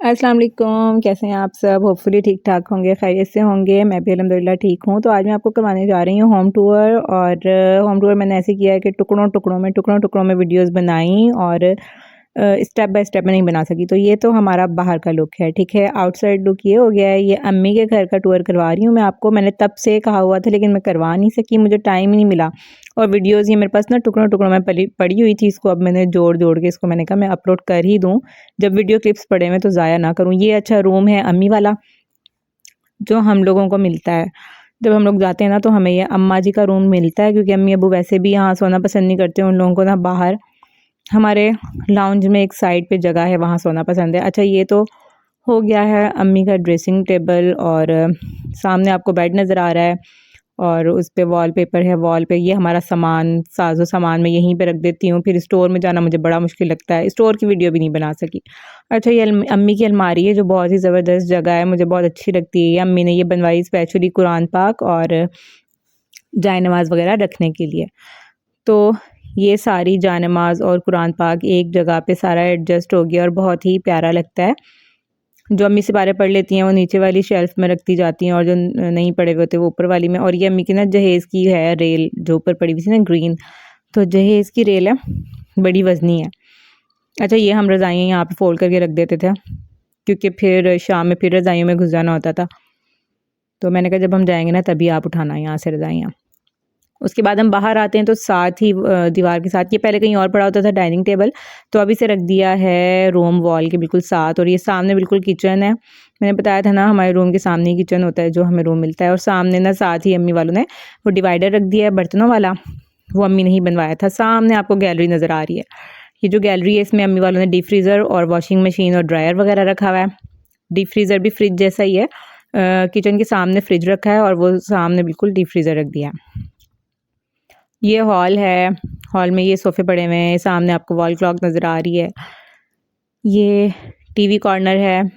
अस्सलाम वालेकुम, कैसे हैं आप सब? होपफुली ठीक-ठाक होंगे, खैरियत से होंगे। मैं भी अल्हम्दुलिल्लाह ठीक हूँ। तो आज मैं आपको करवाने जा रही हूँ होम टूर और होम टूर मैंने ऐसे किया है कि टुकड़ों-टुकड़ों में वीडियोज़ बनाई और स्टेप बाय स्टेप मैं नहीं बना सकी। तो ये तो हमारा बाहर का लुक है, ठीक है? आउटसाइड लुक ये हो गया है, ये अम्मी के घर का टूर करवा रही हूँ मैं आपको। मैंने तब से कहा हुआ था लेकिन मैं करवा नहीं सकी, मुझे टाइम ही नहीं मिला। और वीडियोज़ ये मेरे पास ना टुकड़ों-टुकड़ों में पली पड़ी हुई थी, इसको अब मैंने जोड़-जोड़ के इसको मैंने कहा मैं अपलोड कर ही दूँ। जब वीडियो क्लिप्स पड़े हुए तो ज़ाया ना करूँ। ये अच्छा रूम है अम्मी वाला, जो हम लोगों को मिलता है। जब हम लोग जाते हैं ना तो हमें ये अम्मा जी का रूम मिलता है क्योंकि अम्मी-अब्बू वैसे भी यहाँ सोना पसंद नहीं करते, उन लोगों को ना बाहर हमारे लाउंज में एक साइड पे जगह है, वहाँ सोना पसंद है। अच्छा ये तो हो गया है अम्मी का ड्रेसिंग टेबल और सामने आपको बेड नज़र आ रहा है और उस पे वॉलपेपर है। वॉल पे ये हमारा सामान, साज़ो सामान मैं यहीं पे रख देती हूँ, फिर स्टोर में जाना मुझे बड़ा मुश्किल लगता है, स्टोर की वीडियो भी नहीं बना सकी। अच्छा ये अम्मी की अलमारी है जो बहुत ही ज़बरदस्त जगह है, मुझे बहुत अच्छी लगती है ये। अम्मी ने ये बनवाई स्पेशली कुरान पाक और जाए नमाज़ वग़ैरह रखने के लिए। तो ये सारी जान-नमाज़ और कुरान पाक एक जगह पे सारा एडजस्ट हो गया और बहुत ही प्यारा लगता है। जो अम्मी सिपारे पढ़ लेती हैं वो नीचे वाली शेल्फ़ में रखती जाती हैं और जो नहीं पढ़े हुए होते वो ऊपर वाली में। और ये अम्मी की ना जहेज़ की है रेल जो ऊपर पड़ी हुई थी ना ग्रीन, तो जहेज़ की रेल है, बड़ी वज़नी है। अच्छा ये हम रज़ाइयाँ यहाँ पे फ़ोल्ड करके रख देते थे क्योंकि फिर शाम में फिर रज़ाइयों में घुस जाना होता था। तो मैंने कहा जब हम जाएँगे ना तभी आप उठाना यहाँ से रज़ाइयाँ। उसके बाद हम बाहर आते हैं तो साथ ही दीवार के साथ ये पहले कहीं और पड़ा होता था डाइनिंग टेबल, तो अब इसे रख दिया है रूम वॉल के बिल्कुल साथ और ये सामने बिल्कुल किचन है। मैंने बताया था ना हमारे रूम के सामने ही किचन होता है जो हमें रूम मिलता है और सामने ना साथ ही अम्मी वालों ने वो डिवाइडर रख दिया है बर्तनों वाला, वो अम्मी ने ही बनवाया था। सामने आपको गैलरी नज़र आ रही है। ये जो गैलरी है इसमें अम्मी वालों ने डीप फ्रीज़र और वॉशिंग मशीन और ड्रायर वगैरह रखा हुआ है। डीप फ्रीज़र भी फ्रिज जैसा ही है। किचन के सामने फ्रिज रखा है और वो सामने बिल्कुल डीप फ्रीज़र रख दिया है। ये हॉल है, हॉल में ये सोफ़े पड़े हुए हैं, सामने आपको वॉल क्लॉक नज़र आ रही है। ये टीवी कॉर्नर है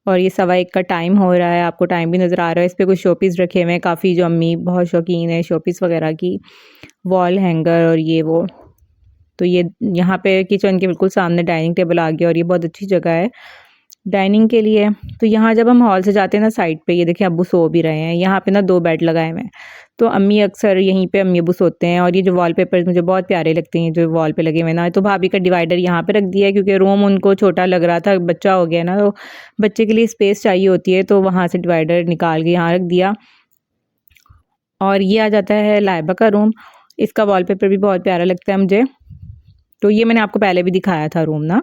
और ये 1:15 का टाइम हो रहा है, आपको टाइम भी नज़र आ रहा है। इस पे कुछ शोपीस रखे हुए हैं काफ़ी, जो अम्मी बहुत शौकीन है शोपीस वग़ैरह की। वॉल हैंगर और ये वो। तो ये यहाँ पे किचन के बिल्कुल सामने डाइनिंग टेबल आ गया और ये बहुत अच्छी जगह है डाइनिंग के लिए। तो यहाँ जब हम हॉल से जाते हैं ना साइड पे ये देखिए अब्बू सो भी रहे हैं। यहाँ पे ना 2 बेड लगाए हुए हैं। तो अम्मी अक्सर यहीं पे अम्मी-अब्बू सोते हैं और ये जो वॉलपेपर्स मुझे बहुत प्यारे लगते हैं जो वॉल पे लगे हुए हैं ना। तो भाभी का डिवाइडर यहाँ पे रख दिया है क्योंकि रूम उनको छोटा लग रहा था, बच्चा हो गया ना तो बच्चे के लिए स्पेस चाहिए होती है, तो वहाँ से डिवाइडर निकाल के यहाँ रख दिया। और ये आ जाता है लाइबा का रूम। इसका वॉलपेपर भी बहुत प्यारा लगता है मुझे। तो ये मैंने आपको पहले भी दिखाया था रूम ना।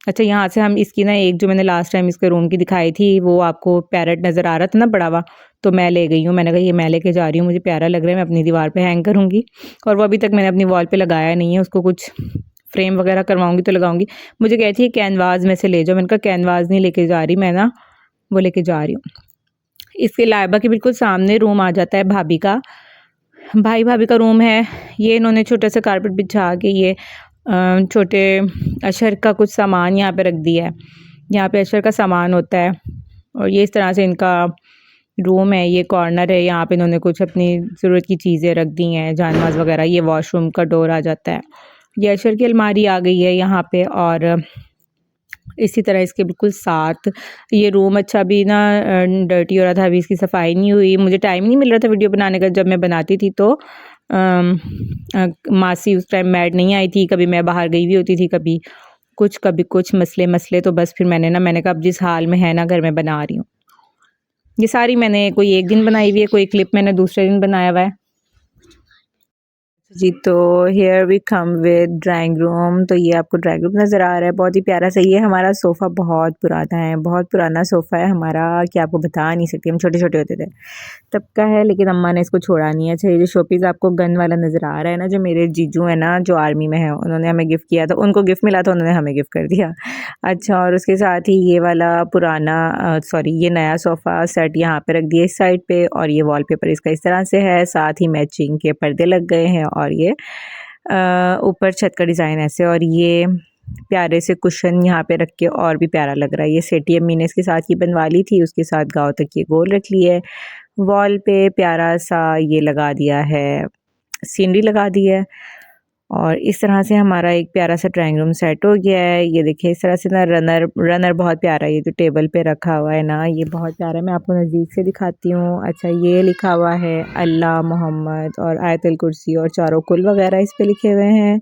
अच्छा यहाँ से हम इसकी ना एक जो मैंने लास्ट टाइम इसके रूम की दिखाई थी वो आपको पैरेट नज़र आ रहा था ना बड़ा हुआ, तो मैं ले गई हूँ। मैंने कहा ये मैं लेके जा रही हूँ, मुझे प्यारा लग रहा है, मैं अपनी दीवार पे हैंग करूँगी। और वो अभी तक मैंने अपनी वॉल पे लगाया नहीं है, उसको कुछ फ्रेम वगैरह करवाऊँगी तो लगाऊँगी। मुझे कहती है कैनवास में से ले जाओ, मैंने कहा कैनवास नहीं लेके जा रही मैं ना, वो लेके जा रही हूँ। इसके लाइबा के बिल्कुल सामने रूम आ जाता है भाभी का। भाई-भाभी का रूम है। ये इन्होंने छोटा सा कारपेट बिछा के ये छोटे अशर का कुछ सामान यहाँ पे रख दिया है। यहाँ पे अशर का सामान होता है और ये इस तरह से इनका रूम है। ये कॉर्नर है, यहाँ पे इन्होंने कुछ अपनी ज़रूरत की चीज़ें रख दी हैं, जानमाज़ वगैरह। ये वॉशरूम का डोर आ जाता है। ये अशर की अलमारी आ गई है यहाँ पे और इसी तरह इसके बिल्कुल साथ ये रूम अच्छा भी ना डर्टी हो रहा था, अभी इसकी सफाई नहीं हुई। मुझे टाइम नहीं मिल रहा था वीडियो बनाने का, जब मैं बनाती थी तो मासी उस टाइम मैड नहीं आई थी, कभी मैं बाहर गई हुई होती थी, कभी कुछ मसले तो बस फिर मैंने कहा अब जिस हाल में है ना घर में बना रही हूँ। ये सारी मैंने कोई एक दिन बनाई हुई है, कोई क्लिप मैंने दूसरे दिन बनाया हुआ है। जी, तो here we come with drawing room. तो ये आपको ड्राइंग रूम नज़र आ रहा है, बहुत ही प्यारा सा। ये हमारा सोफ़ा बहुत पुराना है, बहुत पुराना सोफ़ा है हमारा कि आपको बता नहीं सकती। हम छोटे-छोटे होते थे तब का है, लेकिन अम्मा ने इसको छोड़ा नहीं है। अच्छा ये जो शोपीस आपको गन वाला नज़र आ रहा है ना, जो मेरे जीजू हैं ना जो आर्मी में हैं, उन्होंने हमें गिफ्ट किया था। उनको गिफ्ट मिला था, उन्होंने हमें गिफ्ट कर दिया। अच्छा और उसके साथ ही ये वाला पुराना सॉरी ये नया सोफ़ा सेट यहाँ पे रख दिया इस साइड पे और ये वॉलपेपर इसका इस तरह से है। साथ ही मैचिंग के पर्दे लग गए हैं और ये ऊपर छत का डिज़ाइन ऐसे और ये प्यारे से कुशन यहाँ पे रख के और भी प्यारा लग रहा है। ये सेटी अम्मी ने इसके साथ ही बनवा ली थी, उसके साथ गाँव तक ये गोल रख ली है। वॉल पे प्यारा सा ये लगा दिया है, सीनरी लगा दी है और इस तरह से हमारा एक प्यारा सा ड्राइंग रूम सेट हो गया है। ये देखिए इस तरह से ना रनर बहुत प्यारा है, ये जो टेबल पे रखा हुआ है ना ये बहुत प्यारा है। मैं आपको नज़दीक से दिखाती हूँ। अच्छा ये लिखा हुआ है अल्लाह मोहम्मद और आयतुल कुर्सी और चारों कुल वगैरह इस पे लिखे हुए हैं।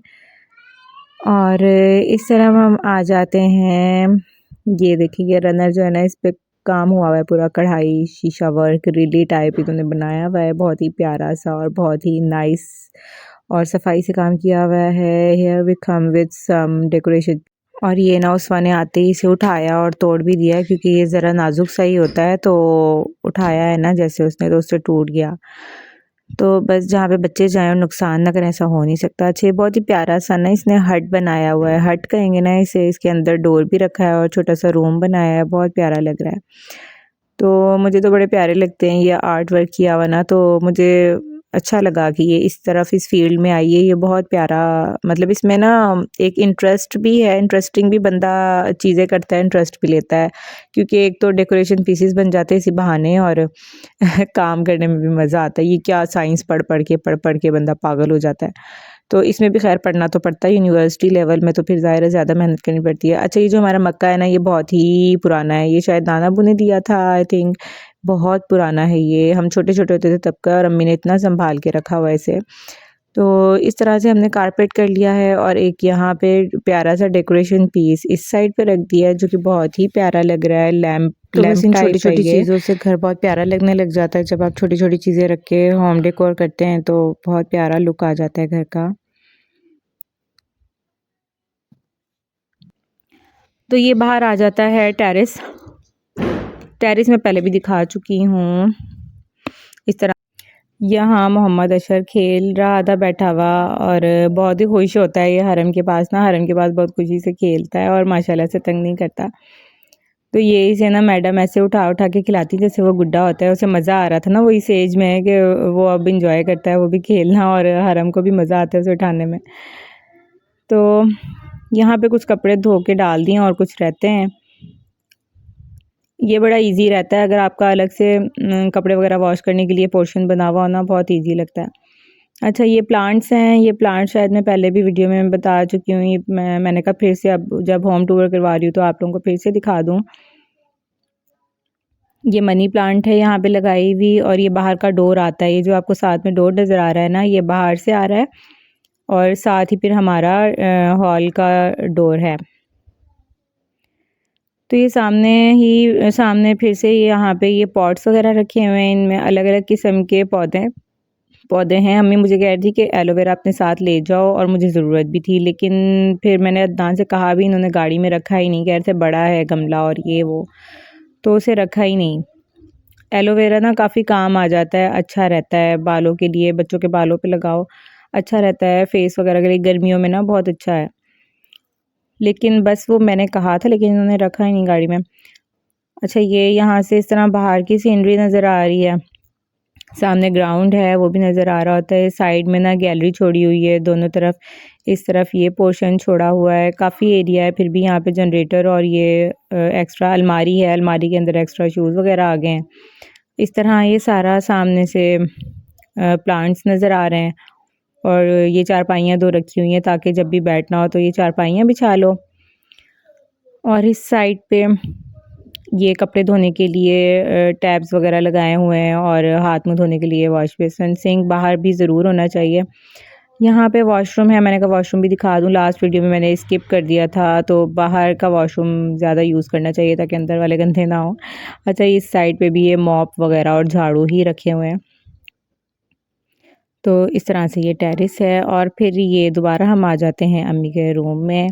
और इस तरह हम आ जाते हैं, ये देखिए ये रनर जो है ना इस पे काम हुआ हुआ है पूरा, कढ़ाई शीशा वर्क रिली टाइप इन्होंने बनाया हुआ है, बहुत ही प्यारा सा और बहुत ही नाइस और सफाई से काम किया हुआ है। Here we come with some decoration. और ये ना उस ने आते ही इसे उठाया और तोड़ भी दिया क्योंकि ये ज़रा नाजुक सा ही होता है, तो उठाया है ना जैसे उसने तो उससे टूट गया। तो बस जहाँ पे बच्चे जाएँ और नुकसान ना करें ऐसा हो नहीं सकता। अच्छा ये बहुत ही प्यारा सा ना इसने हट बनाया हुआ है, हट कहेंगे ना इसे, इसके अंदर डोर भी रखा है और छोटा सा रूम बनाया है, बहुत प्यारा लग रहा है। तो मुझे तो बड़े प्यारे लगते हैं ये आर्ट वर्क किया हुआ ना, तो मुझे अच्छा लगा कि ये इस तरफ इस फील्ड में आई है। ये बहुत प्यारा, मतलब इसमें ना एक इंटरेस्ट भी है, इंटरेस्टिंग भी बंदा चीज़ें करता है, इंटरेस्ट भी लेता है क्योंकि एक तो डेकोरेशन पीसेस बन जाते हैं इसी बहाने और काम करने में भी मज़ा आता है। ये क्या साइंस पढ़ के बंदा पागल हो जाता है। तो इसमें भी खैर पढ़ना तो पड़ता है, यूनिवर्सिटी लेवल में तो फिर ज़ाहिर है ज़्यादा मेहनत करनी पड़ती है। अच्छा ये जो हमारा मक्का है ना ये बहुत ही पुराना है, ये शायद नाना अबू ने दिया था आई थिंक, बहुत पुराना है ये, हम छोटे-छोटे होते थे तब का और अम्मी ने इतना सँभाल के रखा हुआ है इसे। तो इस तरह से हमने कारपेट कर लिया है और एक यहाँ पे प्यारा सा डेकोरेशन पीस इस साइड पे रख दिया है जो कि बहुत ही प्यारा लग रहा है, लैंप तो बस इन छोटी-छोटी चीज़ों से घर बहुत प्यारा लगने लग जाता है। जब आप छोटी-छोटी चीज़ें रख के होम डेकोर करते हैं तो बहुत प्यारा लुक आ जाता है घर का। तो ये बाहर आ जाता है टेरेस। टेरेस में पहले भी दिखा चुकी हूँ। इस तरह यहाँ मोहम्मद अशर खेल रहा था बैठा हुआ और बहुत ही खुश होता है ये हरम के पास ना, हरम के पास बहुत खुशी से खेलता है और माशाल्लाह से तंग नहीं करता। तो ये इसे ना मैडम ऐसे उठा उठा के खिलाती जैसे वो गुड्डा होता है, उसे मज़ा आ रहा था ना वो इस एज में है कि वो अब इंजॉय करता है, वो भी खेलना और हरम को भी मज़ा आता है उसे उठाने में। तो यहाँ पे कुछ कपड़े धो के डाल दिए और कुछ रहते हैं। ये बड़ा इजी रहता है अगर आपका अलग से कपड़े वगैरह वॉश करने के लिए पोर्शन बना हुआ होना, बहुत इजी लगता है। अच्छा ये प्लांट्स हैं, ये प्लांट शायद मैं पहले भी वीडियो में बता चुकी हूँ, ये मैंने कहा फिर से अब जब होम टूर करवा रही हूँ तो आप लोगों को फिर से दिखा दूँ। ये मनी प्लांट है यहाँ पे लगाई हुई और ये बाहर का डोर आता है, ये जो आपको साथ में डोर नज़र आ रहा है ना ये बाहर से आ रहा है और साथ ही फिर हमारा हॉल का डोर है। तो ये सामने फिर से यहाँ पे ये पॉट्स वगैरह रखे हुए हैं, इनमें अलग-अलग किस्म के पौधे हैं। अम्मी मुझे कह रही थी कि एलोवेरा अपने साथ ले जाओ और मुझे ज़रूरत भी थी, लेकिन फिर मैंने अदनान से कहा भी, इन्होंने गाड़ी में रखा ही नहीं, कह रहे थे बड़ा है गमला और ये वो, तो उसे रखा ही नहीं। एलोवेरा ना काफ़ी काम आ जाता है, अच्छा रहता है बालों के लिए, बच्चों के बालों पे लगाओ, अच्छा रहता है फेस वगैरह के लिए, गर्मियों में ना बहुत अच्छा है। लेकिन बस वो मैंने कहा था लेकिन इन्होंने रखा ही नहीं गाड़ी में। अच्छा ये यहाँ से इस तरह बाहर की सीनरी नज़र आ रही है, सामने ग्राउंड है वो भी नज़र आ रहा होता है, साइड में ना गैलरी छोड़ी हुई है दोनों तरफ, इस तरफ ये पोर्शन छोड़ा हुआ है, काफ़ी एरिया है, फिर भी यहाँ पे जनरेटर और ये एक्स्ट्रा अलमारी है, अलमारी के अंदर एक्स्ट्रा शूज़ वगैरह आ गए हैं। इस तरह ये सारा सामने से प्लांट्स नज़र आ रहे हैं और ये चारपाइयाँ 2 रखी हुई हैं ताकि जब भी बैठना हो तो ये चारपाइयाँ बिछा लो। और इस साइड पे ये कपड़े धोने के लिए टैब्स वगैरह लगाए हुए हैं और हाथ मुँह धोने के लिए वॉश बेसिन, सिंक बाहर भी ज़रूर होना चाहिए। यहाँ पे वॉशरूम है, मैंने कहा वॉशरूम भी दिखा दूँ, लास्ट वीडियो में मैंने स्किप कर दिया था, तो बाहर का वॉशरूम ज़्यादा यूज़ करना चाहिए ताकि अंदर वाले गंदे ना हो। अच्छा इस साइड पे भी ये मॉप वगैरह और झाड़ू ही रखे हुए हैं। तो इस तरह से ये टेरेस है और फिर ये दोबारा हम आ जाते हैं अम्मी के रूम में।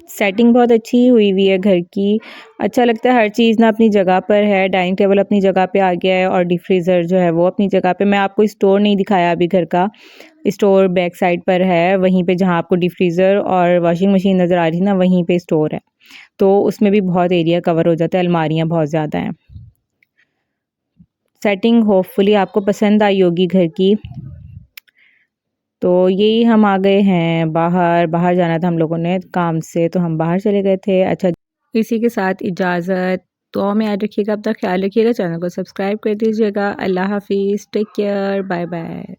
सेटिंग बहुत अच्छी हुई है घर की, अच्छा लगता है, हर चीज़ ना अपनी जगह पर है, डाइनिंग टेबल अपनी जगह पे आ गया है और डीप फ्रीज़र जो है वो अपनी जगह पे। मैं आपको स्टोर नहीं दिखाया अभी घर का, स्टोर बैक साइड पर है, वहीं पे जहाँ आपको डीप फ्रीज़र और वॉशिंग मशीन नज़र आ रही है ना वहीं पे स्टोर है, तो उसमें भी बहुत एरिया कवर हो जाता है, अलमारियाँ बहुत ज़्यादा हैं। सेटिंग होपफुली आपको पसंद आई होगी घर की। तो यही हम आ गए हैं बाहर जाना था हम लोगों ने काम से, तो हम बाहर चले गए थे। अच्छा इसी के साथ इजाज़त, दुआ में याद रखिएगा, अपना ख्याल रखिएगा, चैनल को सब्सक्राइब कर दीजिएगा। अल्लाह हाफिज़, टेक केयर, बाय बाय।